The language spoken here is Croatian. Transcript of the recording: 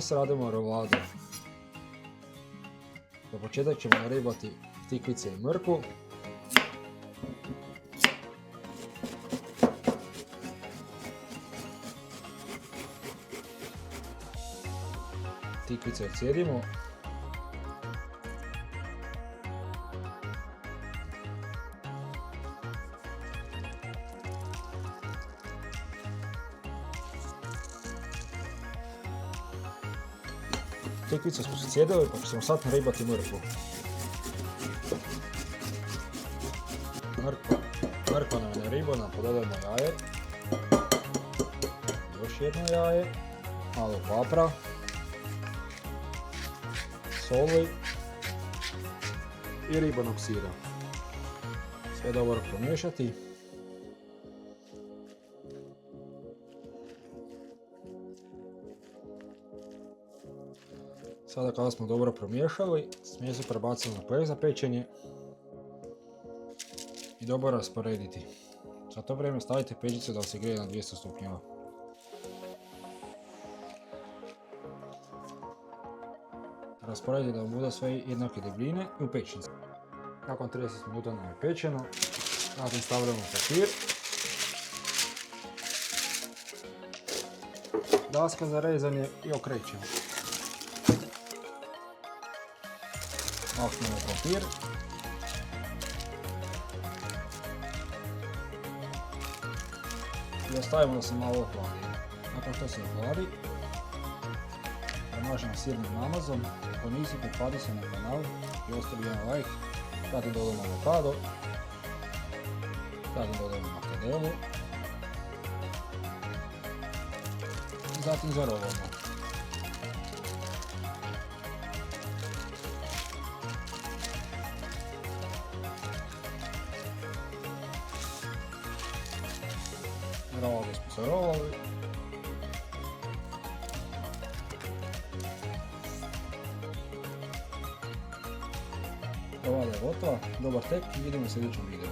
Danas radimo rolade. Za početak ćemo naribati tikvice i mrkvu. Tikvice odcijedimo. Tikvice smo se cijedili pa ćemo sad naribati mrkvu. Mrkva nam je naribana, dodajemo jaje. Još jedno jaje. Malo papra. Soli. I ribanog sira. Sve dobro pomiješati. Sada kada smo dobro promiješali, smjesu prebacimo na peh za pečenje i dobro rasporediti. Za to vrijeme stavite pećicu da se grije na 200 stupnjeva. Rasporedite da vam bude sve jednake debljine i u pećnici. Nakon 30 minuta nam je pečeno, zatim stavljamo papir, daska za rezanje i okrećemo. Maknemo papir. I ostavimo da se malo ohladi. Nakon što se ohladi, premažemo sirnim namazom. Ako nisi, potpadi se na kanal i ostavi jedan like. Zatim dodamo avokado. Zatim dodamo makadelu. Zatim zarolamo. Rolade smo se rolali. Rolada je gotova, dobar tek i vidimo se u idućem videu.